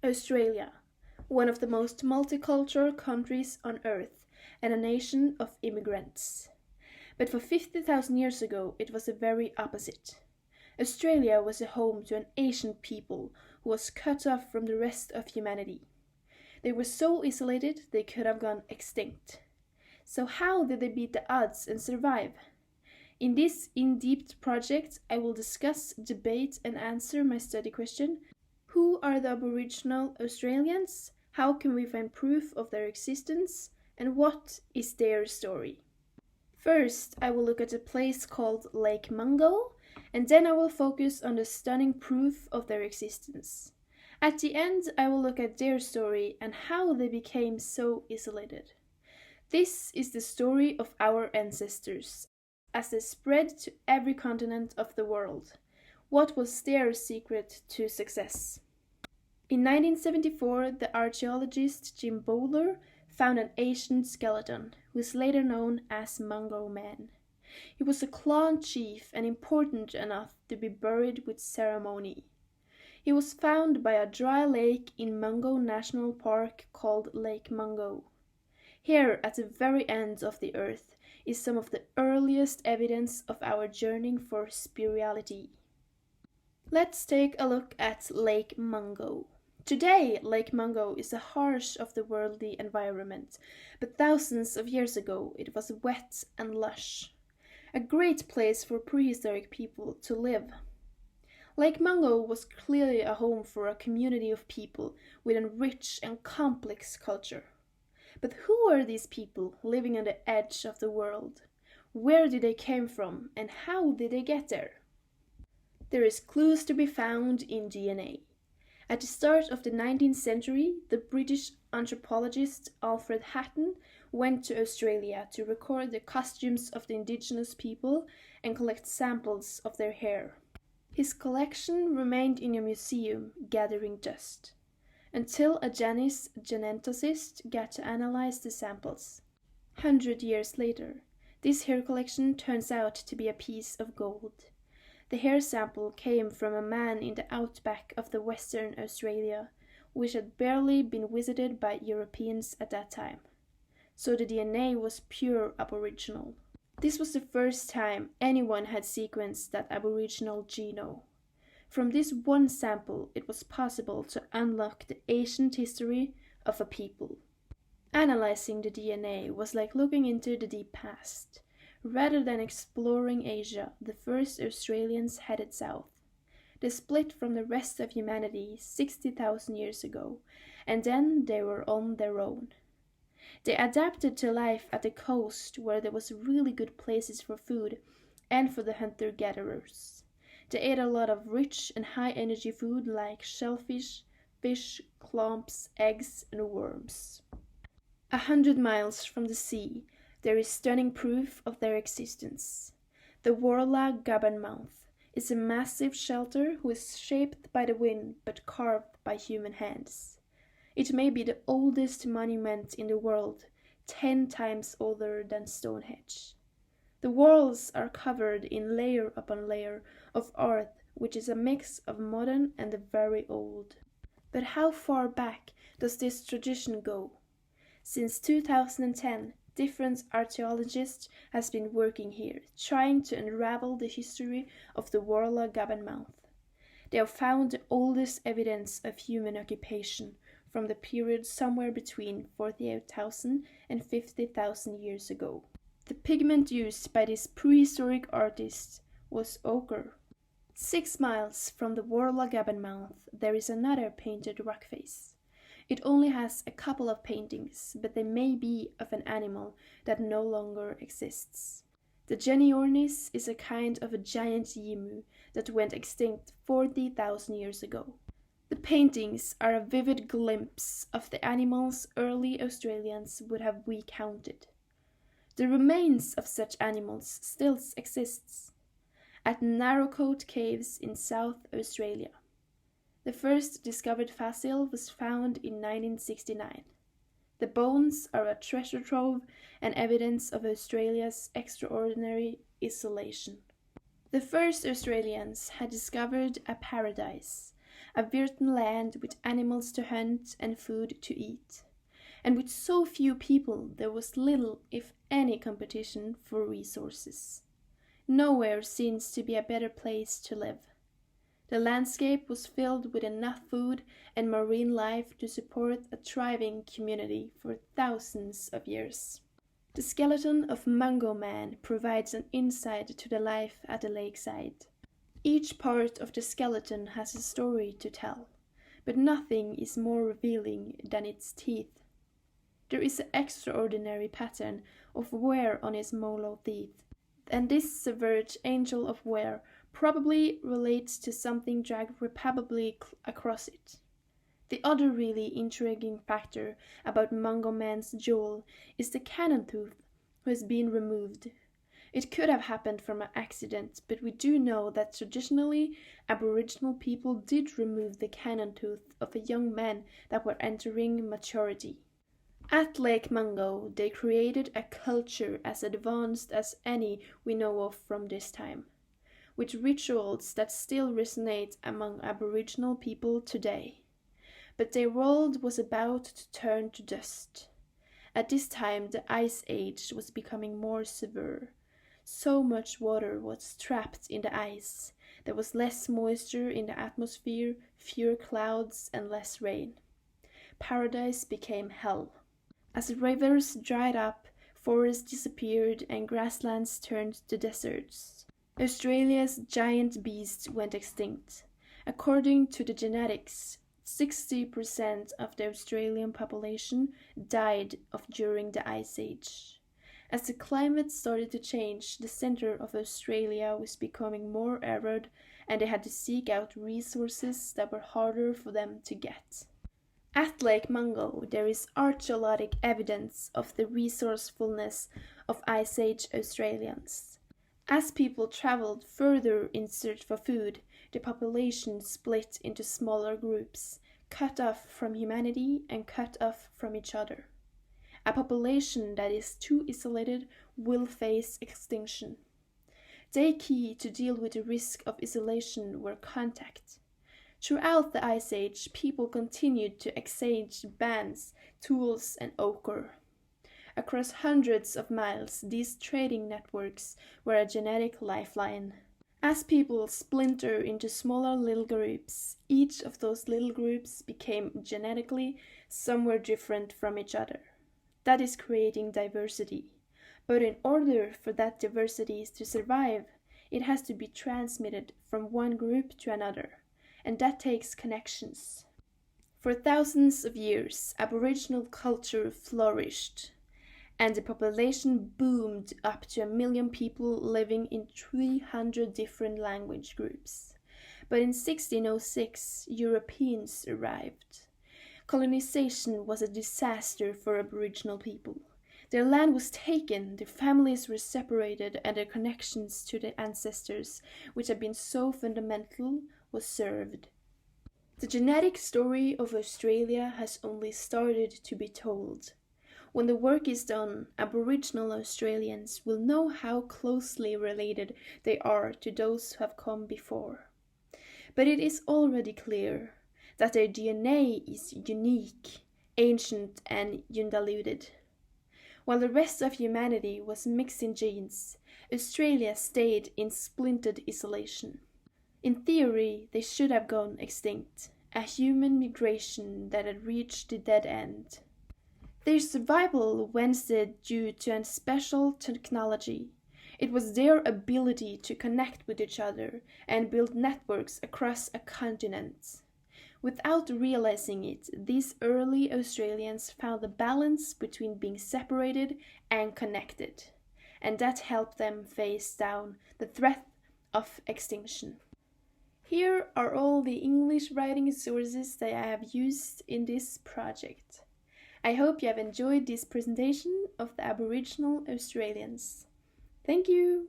Australia, one of the most multicultural countries on earth and a nation of immigrants. But for 50,000 years ago, it was the very opposite. Australia was a home to an ancient people who was cut off from the rest of humanity. They were so isolated they could have gone extinct. So how did they beat the odds and survive? In this in-depth project, I will discuss, debate and answer my study question: who are the Aboriginal Australians? How can we find proof of their existence? And what is their story? First, I will look at a place called Lake Mungo, and then I will focus on the stunning proof of their existence. At the end, I will look at their story and how they became so isolated. This is the story of our ancestors, as they spread to every continent of the world. What was their secret to success? In 1974, the archaeologist Jim Bowler found an ancient skeleton, who is later known as Mungo Man. He was a clan chief and important enough to be buried with ceremony. He was found by a dry lake in Mungo National Park called Lake Mungo. Here, at the very end of the earth, is some of the earliest evidence of our journeying for spirituality. Let's take a look at Lake Mungo. Today, Lake Mungo is the heart of the worldly environment, but thousands of years ago it was wet and lush. A great place for prehistoric people to live. Lake Mungo was clearly a home for a community of people with a rich and complex culture. But who are these people living on the edge of the world? Where did they come from and how did they get there? There is clues to be found in DNA. At the start of the 19th century, the British anthropologist Alfred Hatton went to Australia to record the costumes of the indigenous people and collect samples of their hair. His collection remained in a museum, gathering dust, until a Japanese geneticist got to analyze the samples. 100 years later, this hair collection turns out to be a piece of gold. The hair sample came from a man in the outback of the Western Australia, which had barely been visited by Europeans at that time. So the DNA was pure Aboriginal. This was the first time anyone had sequenced that Aboriginal genome. From this one sample, it was possible to unlock the ancient history of a people. Analyzing the DNA was like looking into the deep past. Rather than exploring Asia, the first Australians headed south. They split from the rest of humanity 60,000 years ago, and then they were on their own. They adapted to life at the coast where there was really good places for food and for the hunter-gatherers. They ate a lot of rich and high-energy food like shellfish, fish, clams, eggs, and worms. 100 miles from the sea, there is stunning proof of their existence. The Worla Gabanmouth is a massive shelter who is shaped by the wind but carved by human hands. It may be the oldest monument in the world, 10 times older than Stonehenge. The walls are covered in layer upon layer of earth, which is a mix of modern and the very old. But how far back does this tradition go? Since 2010, different archaeologists have been working here, trying to unravel the history of the Worla Gabanmouth. They have found the oldest evidence of human occupation from the period somewhere between 48,000 and 50,000 years ago. The pigment used by this prehistoric artist was ochre. 6 miles from the Worla Gabanmouth, there is another painted rock face. It only has a couple of paintings, but they may be of an animal that no longer exists. The Genyornis is a kind of a giant emu that went extinct 40,000 years ago. The paintings are a vivid glimpse of the animals early Australians would have recounted. The remains of such animals still exists at Narrowcoat Caves in South Australia. The first discovered fossil was found in 1969. The bones are a treasure trove and evidence of Australia's extraordinary isolation. The first Australians had discovered a paradise, a virgin land with animals to hunt and food to eat. And with so few people, there was little, if any, competition for resources. Nowhere seems to be a better place to live. The landscape was filled with enough food and marine life to support a thriving community for thousands of years. The skeleton of Mungo Man provides an insight to the life at the lakeside. Each part of the skeleton has a story to tell, but nothing is more revealing than its teeth. There is an extraordinary pattern of wear on his molar teeth, and this severed angel of wear probably relates to something dragged repeatedly across it. The other really intriguing factor about Mungo Man's jewel is the cannon tooth who has been removed. It could have happened from an accident, but we do know that traditionally Aboriginal people did remove the cannon tooth of a young man that were entering maturity. At Lake Mungo, they created a culture as advanced as any we know of from this time, with rituals that still resonate among Aboriginal people today. But their world was about to turn to dust. At this time, the Ice Age was becoming more severe. So much water was trapped in the ice. There was less moisture in the atmosphere, fewer clouds, and less rain. Paradise became hell. As rivers dried up, forests disappeared, and grasslands turned to deserts. Australia's giant beasts went extinct. According to the genetics, 60% of the Australian population died during the Ice Age. As the climate started to change, the center of Australia was becoming more arid, and they had to seek out resources that were harder for them to get. At Lake Mungo, there is archaeologic evidence of the resourcefulness of Ice Age Australians. As people traveled further in search for food, the population split into smaller groups, cut off from humanity and cut off from each other. A population that is too isolated will face extinction. The key to deal with the risk of isolation were contact. Throughout the Ice Age, people continued to exchange bands, tools, and ochre. Across hundreds of miles, these trading networks were a genetic lifeline. As people splintered into smaller little groups, each of those little groups became genetically somewhere different from each other. That is creating diversity. But in order for that diversity to survive, it has to be transmitted from one group to another, and that takes connections. For thousands of years, Aboriginal culture flourished, and the population boomed up to 1 million people living in 300 different language groups. But in 1606, Europeans arrived. Colonization was a disaster for Aboriginal people. Their land was taken, their families were separated, and their connections to their ancestors, which had been so fundamental, was served. The genetic story of Australia has only started to be told. When the work is done, Aboriginal Australians will know how closely related they are to those who have come before. But it is already clear that their DNA is unique, ancient, and undiluted. While the rest of humanity was mixing genes, Australia stayed in splintered isolation. In theory, they should have gone extinct, a human migration that had reached the dead end. Their survival went due to a special technology. It was their ability to connect with each other and build networks across a continent. Without realizing it, these early Australians found a balance between being separated and connected, and that helped them face down the threat of extinction. Here are all the English writing sources that I have used in this project. I hope you have enjoyed this presentation of the Aboriginal Australians. Thank you!